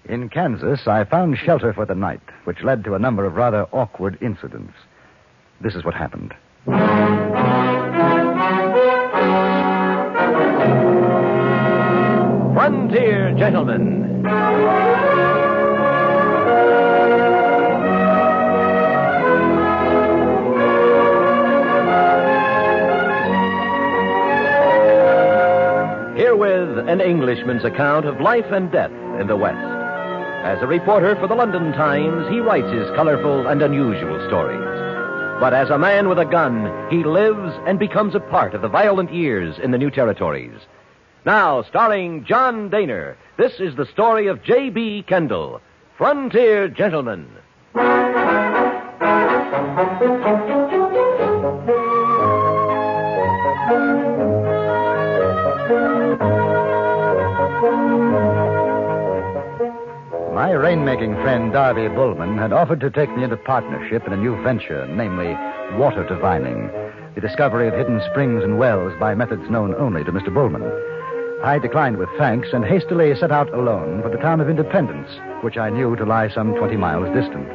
In Kansas, I found shelter for the night, which led to a number of rather awkward incidents. This is what happened. Frontier Gentlemen. Herewith an Englishman's account of life and death in the West. As a reporter for the London Times, he writes his colorful and unusual stories. But as a man with a gun, he lives and becomes a part of the violent years in the new territories. Now, starring John Dehner, this is the story of J.B. Kendall, Frontier Gentleman. My rainmaking friend Darby Bullman had offered to take me into partnership in a new venture, namely water divining, the discovery of hidden springs and wells by methods known only to Mr. Bullman. I declined with thanks and hastily set out alone for the town of Independence, which I knew to lie some 20 miles distant.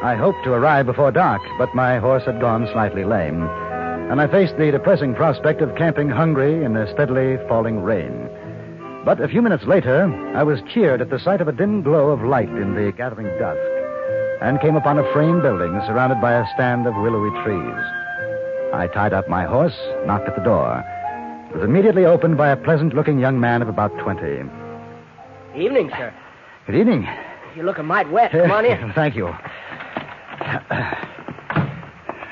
I hoped to arrive before dark, but my horse had gone slightly lame, and I faced the depressing prospect of camping hungry in the steadily falling rain. But a few minutes later, I was cheered at the sight of a dim glow of light in the gathering dusk, and came upon a frame building surrounded by a stand of willowy trees. I tied up my horse, knocked at the door. It was immediately opened by a pleasant-looking young man of about 20. Evening, sir. Good evening. You're looking mighty wet. Come on in. Thank you.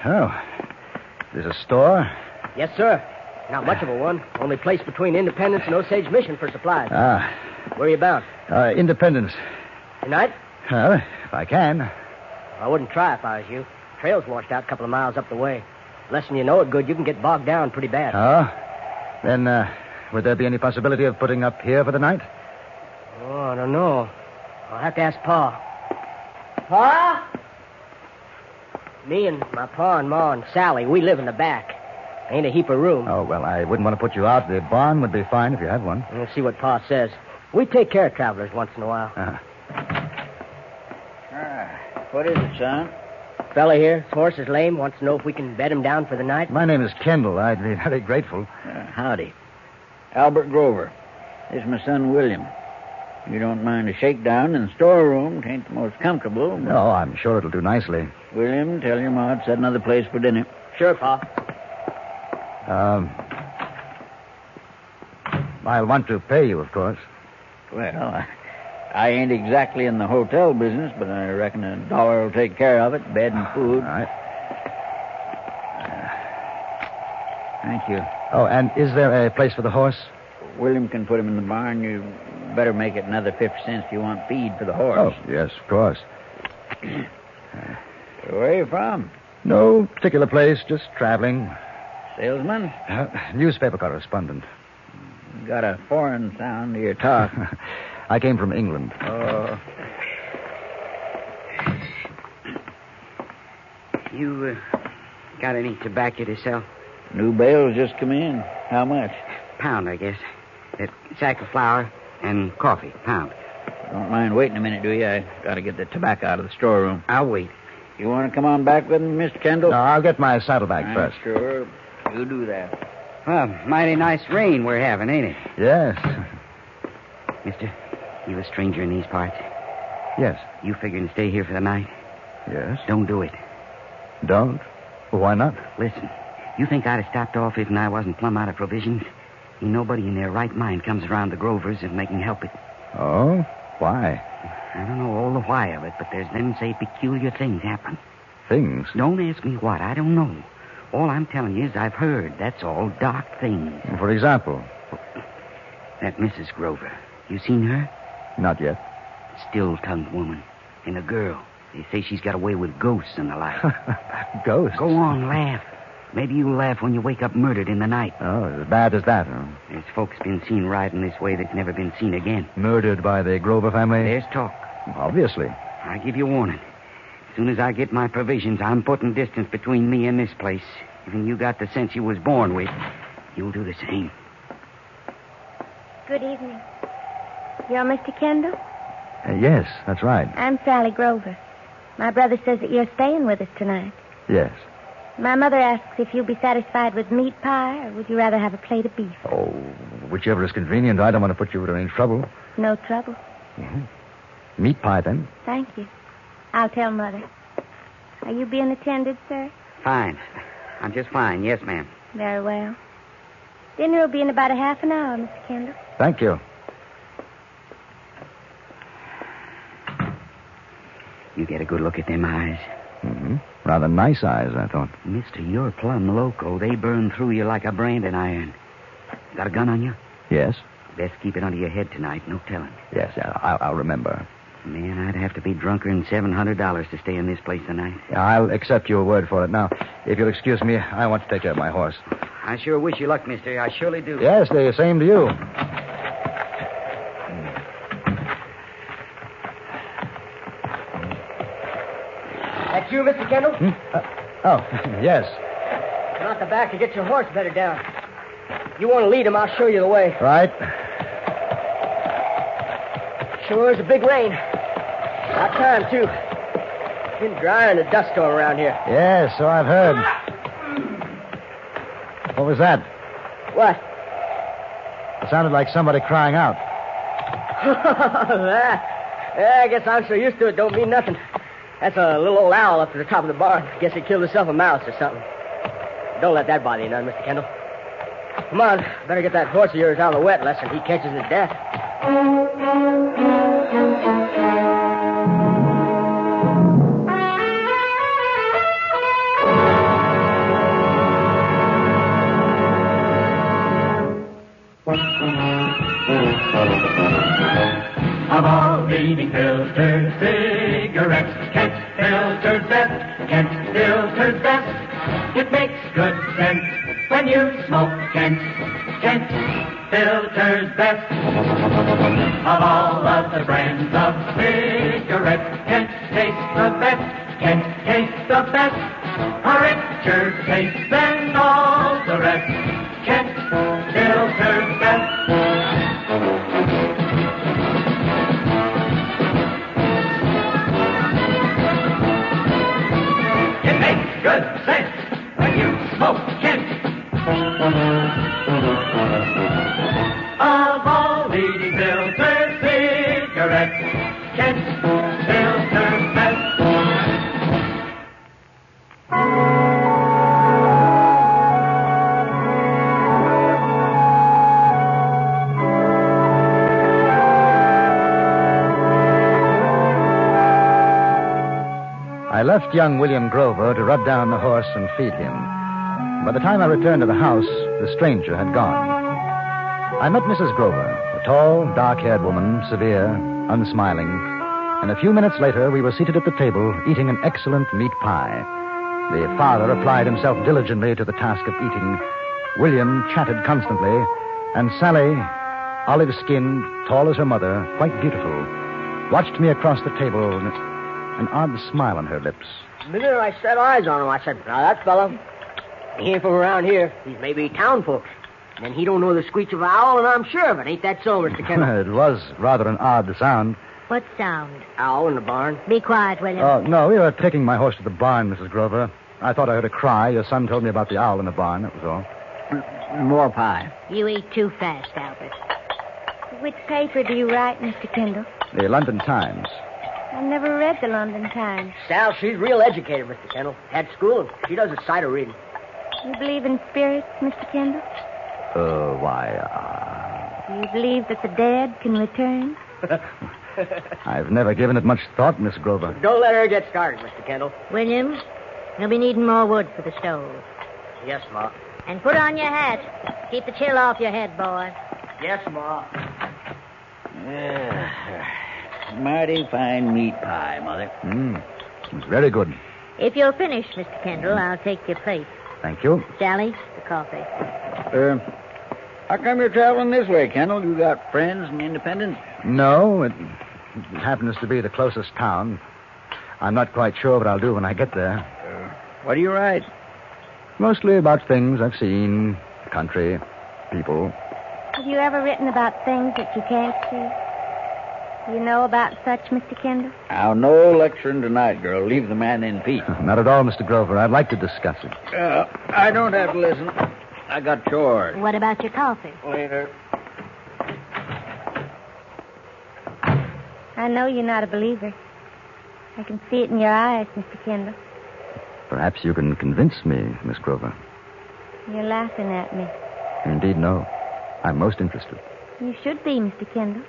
Oh, there's a store? Yes, sir. Not much of a one. Only place between Independence and Osage Mission for supplies. Ah. Where are you bound? Independence. Tonight? Well, if I can. I wouldn't try if I was you. Trail's washed out a couple of miles up the way. Less than you know it good, you can get bogged down pretty bad. Oh? Then, would there be any possibility of putting up here for the night? Oh, I don't know. I'll have to ask Pa. Pa? Me and my Pa and Ma and Sally, we live in the back. Ain't a heap of room. Oh, well, I wouldn't want to put you out. The barn would be fine if you had one. We'll see what Pa says. We take care of travelers once in a while. What is it, son? Fella here, his horse is lame, wants to know if we can bed him down for the night. My name is Kendall. I'd be very grateful. Howdy. Albert Grover. This is my son, William. You don't mind a shakedown in the storeroom. It ain't the most comfortable. But... No, I'm sure it'll do nicely. William, tell your ma to set another place for dinner. Sure, Pa. I'll want to pay you, of course. Well, I ain't exactly in the hotel business, but I reckon $1 will take care of it, bed and food. All right. Thank you. Oh, and is there a place for the horse? William can put him in the barn. You better make it another 50 cents if you want feed for the horse. Oh, yes, of course. Where are you from? No particular place, just traveling. Salesman? Newspaper correspondent. Got a foreign sound to your talk. I came from England. Oh. You got any tobacco to sell? New bales just come in. How much? Pound, I guess. That sack of flour and coffee, pound. Don't mind waiting a minute, do you? I got to get the tobacco out of the storeroom. I'll wait. You want to come on back with me, Mr. Kendall? No, I'll get my saddlebag first. Sure. You do that. Well, mighty nice rain we're having, ain't it? Yes. Mister, you a stranger in these parts? Yes. You figuring to stay here for the night? Yes. Don't do it. Don't? Well, why not? Listen, you think I'd have stopped off if I wasn't plumb out of provisions? Ain't nobody in their right mind comes around the Grovers if they can help it. Oh? Why? I don't know all the why of it, but there's them say peculiar things happen. Things? Don't ask me what. I don't know. All I'm telling you is I've heard. That's all. Dark things. For example? That Mrs. Grover. You seen her? Not yet. Still-tongued woman. And a girl. They say she's got away with ghosts and the like. Ghosts? Go on, laugh. Maybe you'll laugh when you wake up murdered in the night. Oh, as bad as that, huh? There's folks been seen riding this way that's never been seen again. Murdered by the Grover family? There's talk. Obviously. I give you warning. As soon as I get my provisions, I'm putting distance between me and this place. Even you got the sense you was born with. You'll do the same. Good evening. You're Mr. Kendall? Yes, that's right. I'm Sally Grover. My brother says that you're staying with us tonight. Yes. My mother asks if you'll be satisfied with meat pie, or would you rather have a plate of beef? Oh, whichever is convenient. I don't want to put you to any trouble. No trouble. Mm-hmm. Meat pie, then? Thank you. I'll tell Mother. Are you being attended, sir? Fine. I'm just fine. Yes, ma'am. Very well. Dinner will be in about a half an hour, Mr. Kendall. Thank you. You get a good look at them eyes. Mm-hmm. Rather nice eyes, I thought. Mister, you're plumb loco. They burn through you like a branding iron. Got a gun on you? Yes. Best keep it under your head tonight. No telling. Yes, I'll remember. Man, I'd have to be drunker than $700 to stay in this place tonight. I'll accept your word for it. Now, if you'll excuse me, I want to take care of my horse. I sure wish you luck, mister. I surely do. Yes, the same to you. That's you, Mr. Kendall? Yes. Come out the back to get your horse better down. You want to lead him, I'll show you the way. Right. Sure is a big rain. About time, too. It's been drier than a dust storm around here. Yes, so I've heard. What was that? What? It sounded like somebody crying out. That? Yeah, I guess I'm so used to it, don't mean nothing. That's a little old owl up to the top of the barn. Guess he killed himself a mouse or something. Don't let that bother you none, Mr. Kendall. Come on, better get that horse of yours out of the wet lest he catches his death. Of all leading filters, cigarettes, Kent filters best, Kent filters best. It makes good sense when you smoke Kent, Kent filters best. Of all of the brands of cigarettes, Kent tastes the best, Kent tastes the best. A richer taste than all the rest, Kent filters best. Good sense when you smoke Kent. Of all leading filter cigarettes, Kent filters best. I left young William Grover to rub down the horse and feed him. By the time I returned to the house, the stranger had gone. I met Mrs. Grover, a tall, dark-haired woman, severe, unsmiling, and a few minutes later we were seated at the table eating an excellent meat pie. The father applied himself diligently to the task of eating. William chatted constantly, and Sally, olive-skinned, tall as her mother, quite beautiful, watched me across the table, an odd smile on her lips. The minute I set eyes on him, I said, now that fellow, he ain't from around here. He's maybe town folks. And he don't know the screech of an owl, and I'm sure of it. Ain't that so, Mr. Kendall? It was rather an odd sound. What sound? Owl in the barn. Be quiet, William. Oh, no, we were taking my horse to the barn, Mrs. Grover. I thought I heard a cry. Your son told me about the owl in the barn, that was all. More pie. You eat too fast, Albert. Which paper do you write, Mr. Kendall? The London Times. I've never read the London Times. Sal, she's real educated, Mr. Kendall. Had school. She does a sight of reading. You believe in spirits, Mr. Kendall? Why, Do you believe that the dead can return? I've never given it much thought, Miss Grover. Don't let her get started, Mr. Kendall. William, you'll be needing more wood for the stove. Yes, Ma. And put on your hat. Keep the chill off your head, boy. Yes, Ma. Mighty fine meat pie, Mother. It's very good. If you'll finish, Mr. Kendall, I'll take your plate. Thank you. Sally, the coffee. How come you're traveling this way, Kendall? You got friends in Independence? No, it happens to be the closest town. I'm not quite sure what I'll do when I get there. What do you write? Mostly about things I've seen, country, people. Have you ever written about things that you can't see? You know about such, Mr. Kendall? Now, no lecturing tonight, girl. Leave the man in peace. Not at all, Mr. Grover. I'd like to discuss it. I don't have to listen. I got chores. What about your coffee? Later. I know you're not a believer. I can see it in your eyes, Mr. Kendall. Perhaps you can convince me, Miss Grover. You're laughing at me. Indeed, no. I'm most interested. You should be, Mr. Kendall.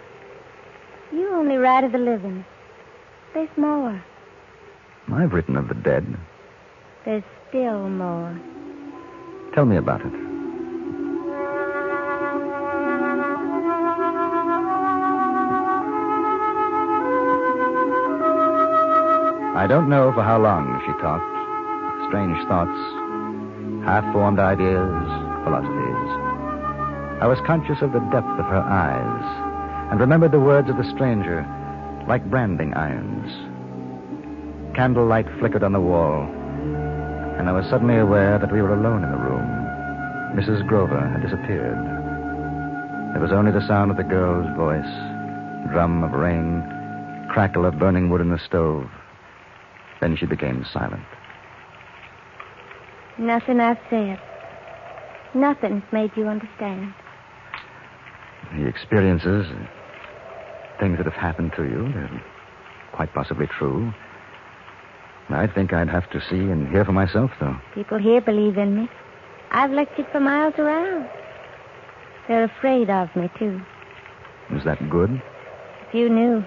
You only write of the living. There's more. I've written of the dead. There's still more. Tell me about it. I don't know for how long she talked. Strange thoughts, half-formed ideas, philosophies. I was conscious of the depth of her eyes and remembered the words of the stranger like branding irons. Candlelight flickered on the wall, and I was suddenly aware that we were alone in the room. Mrs. Grover had disappeared. There was only the sound of the girl's voice, drum of rain, crackle of burning wood in the stove. Then she became silent. Nothing I've said. Nothing's made you understand. The experiences, things that have happened to you, they're quite possibly true. I think I'd have to see and hear for myself, though. People here believe in me. I've lectured for miles around. They're afraid of me, too. Is that good? If you knew,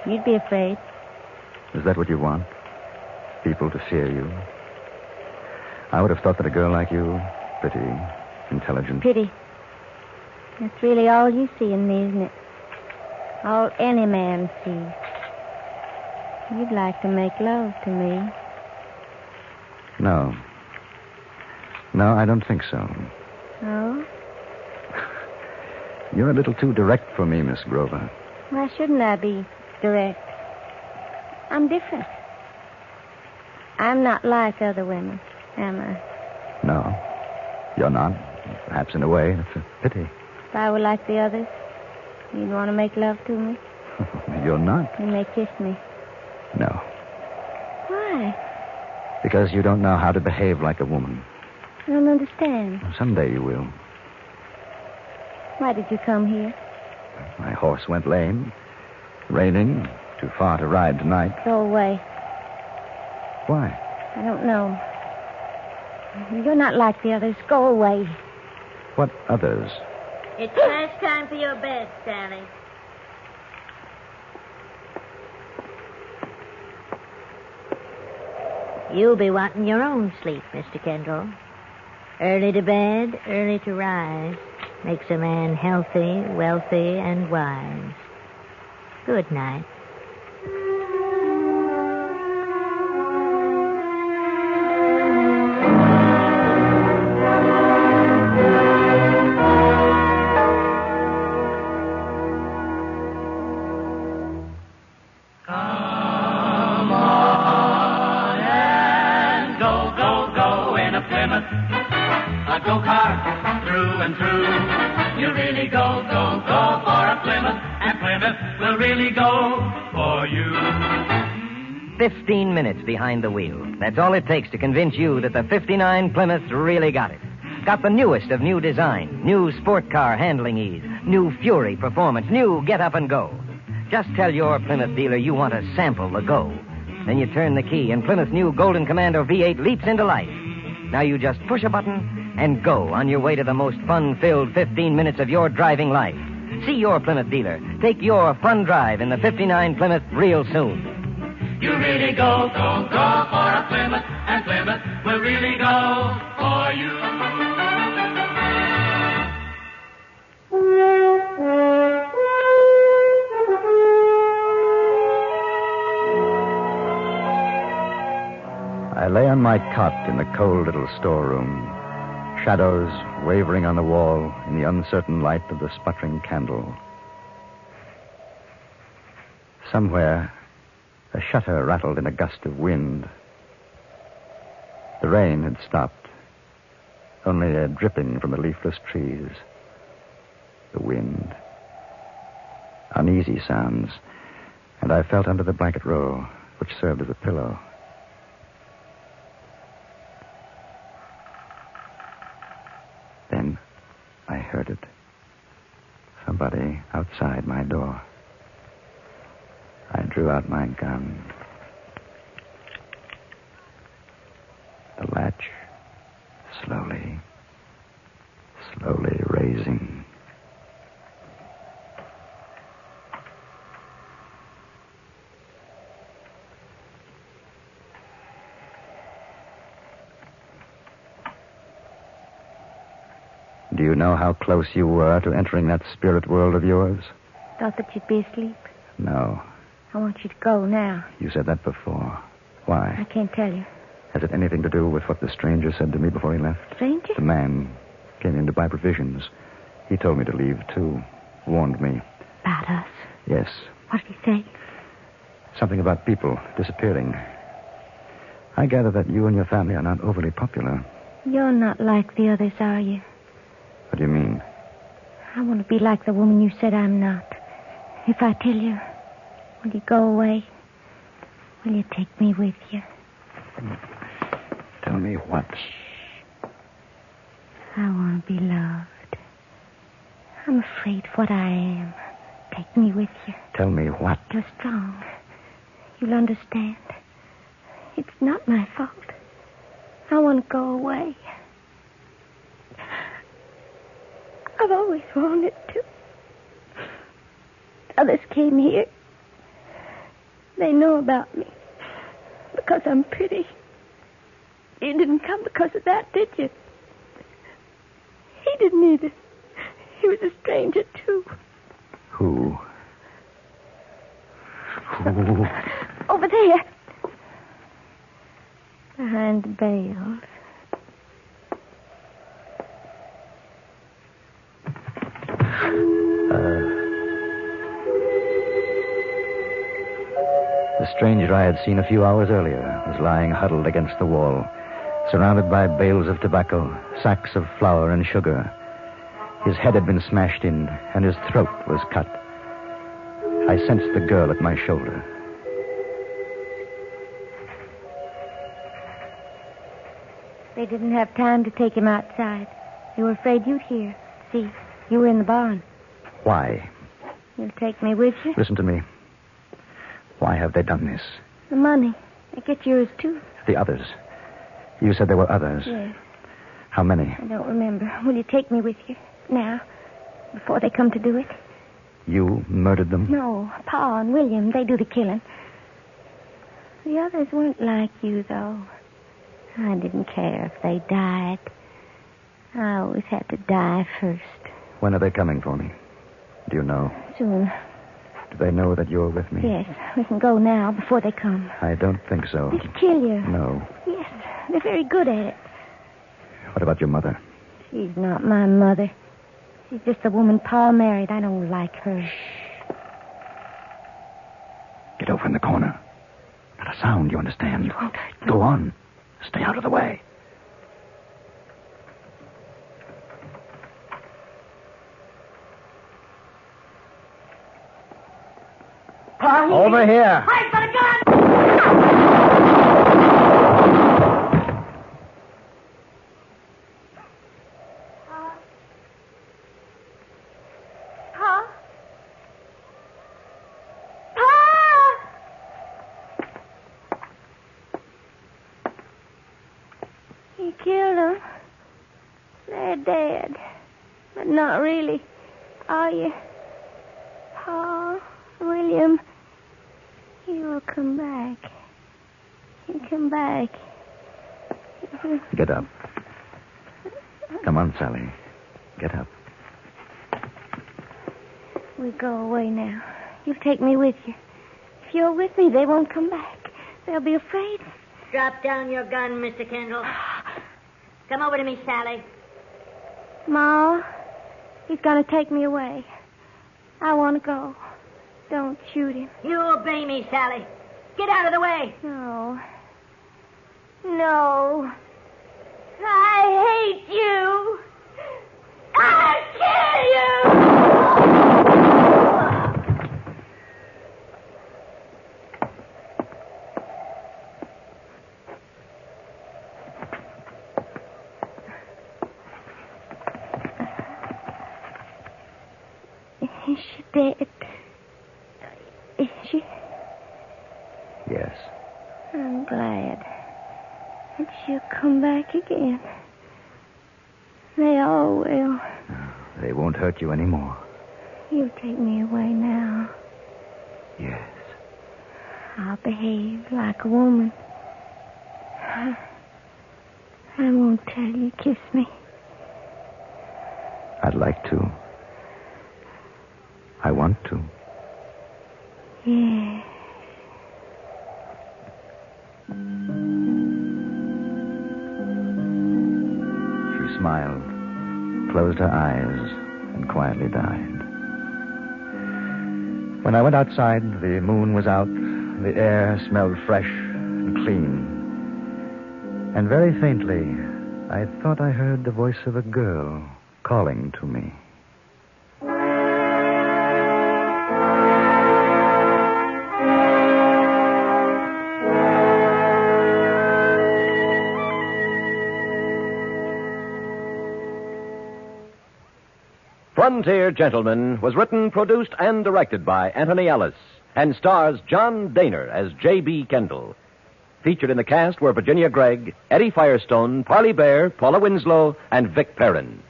you'd be afraid. Is that what you want? People to fear you? I would have thought that a girl like you, pretty, intelligent... Pity. That's really all you see in me, isn't it? All any man sees. You'd like to make love to me. No. No, I don't think so. Oh? You're a little too direct for me, Miss Grover. Why shouldn't I be direct? I'm different. I'm not like other women, am I? No, you're not. Perhaps in a way, it's a pity. If I were like the others, you'd want to make love to me? You're not. You may kiss me. No. Why? Because you don't know how to behave like a woman. I don't understand. Someday you will. Why did you come here? My horse went lame. Raining. Too far to ride tonight. Go away. Why? I don't know. You're not like the others. Go away. What others? It's past time for your bed, Sally. You'll be wanting your own sleep, Mr. Kendall. Early to bed, early to rise. Makes a man healthy, wealthy, and wise. Good night. You really go for a Plymouth, and Plymouth will really go for you. 15 minutes behind the wheel. That's all it takes to convince you that the 59 Plymouth really got it. Got the newest of new design, new sport car handling ease, new Fury performance, new get up and go. Just tell your Plymouth dealer you want to sample the go. Then you turn the key, and Plymouth's new Golden Commando V8 leaps into life. Now you just push a button and go on your way to the most fun-filled 15 minutes of your driving life. See your Plymouth dealer. Take your fun drive in the 59 Plymouth real soon. You really go for a Plymouth, and Plymouth will really go for you. I lay on my cot in the cold little storeroom, shadows wavering on the wall in the uncertain light of the sputtering candle. Somewhere, a shutter rattled in a gust of wind. The rain had stopped, only a dripping from the leafless trees. The wind. Uneasy sounds. And I felt under the blanket roll, which served as a pillow. Then I heard it. Somebody outside my door. I drew out my gun. The latch slowly raising. Do you know how close you were to entering that spirit world of yours? Thought that you'd be asleep. No. I want you to go now. You said that before. Why? I can't tell you. Has it anything to do with what the stranger said to me before he left? Stranger? The man came in to buy provisions. He told me to leave, too. Warned me. About us? Yes. What did he say? Something about people disappearing. I gather that you and your family are not overly popular. You're not like the others, are you? What do you mean? I want to be like the woman you said I'm not. If I tell you, will you go away? Will you take me with you? Tell me what? I want to be loved. I'm afraid of what I am. Take me with you. Tell me what? You're strong. You'll understand. It's not my fault. I want to go away. I've always wanted to. Others came here. They know about me. Because I'm pretty. You didn't come because of that, did you? He didn't either. He was a stranger, too. Who? Over there. Behind the bales. The stranger I had seen a few hours earlier was lying huddled against the wall, surrounded by bales of tobacco, sacks of flour and sugar. His head had been smashed in, and his throat was cut. I sensed the girl at my shoulder. They didn't have time to take him outside. They were afraid you'd hear. See, you were in the barn. Why? You'll take me with you? Listen to me. Why have they done this? The money. They get yours, too. The others. You said there were others. Yes. How many? I don't remember. Will you take me with you? Now? Before they come to do it? You murdered them? No. Pa and William, they do the killing. The others weren't like you, though. I didn't care if they died. I always had to die first. When are they coming for me? Do you know? Soon. Do they know that you're with me? Yes. We can go now before they come. I don't think so. They'll kill you. No. Yes. They're very good at it. What about your mother? She's not my mother. She's just the woman Pa married. I don't like her. Get over in the corner. Not a sound, you understand? You won't hurt me. Go on. Stay out of the way. Pa, Over here. I've got a gun! Pa? Pa? You killed them. They're dead. But not really. Are you? Pa, William, you'll come back. You come back. Get up. Come on, Sally. Get up. We go away now. You take me with you. If you're with me, they won't come back. They'll be afraid. Drop down your gun, Mr. Kendall. Come over to me, Sally. Ma, he's going to take me away. I want to go. Don't shoot him. You obey me, Sally. Get out of the way. No. No. I hate you. I'll kill you. Is she dead? Is she? Yes. I'm glad. And she'll come back again. They all will. They won't hurt you anymore. You take me away now. Yes. I'll behave like a woman. I won't tell you kiss me. I'd like to. I want to. Yeah. She smiled, closed her eyes, and quietly died. When I went outside, the moon was out, the air smelled fresh and clean. And very faintly, I thought I heard the voice of a girl calling to me. Frontier Gentleman was written, produced, and directed by Antony Ellis and stars John Dehner as J.B. Kendall. Featured in the cast were Virginia Gregg, Eddie Firestone, Parley Bear, Paula Winslow, and Vic Perrin.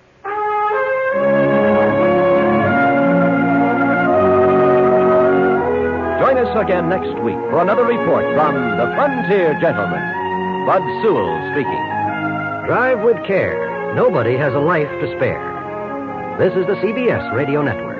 Join us again next week for another report from the Frontier Gentleman. Bud Sewell speaking. Drive with care. Nobody has a life to spare. This is the CBS Radio Network.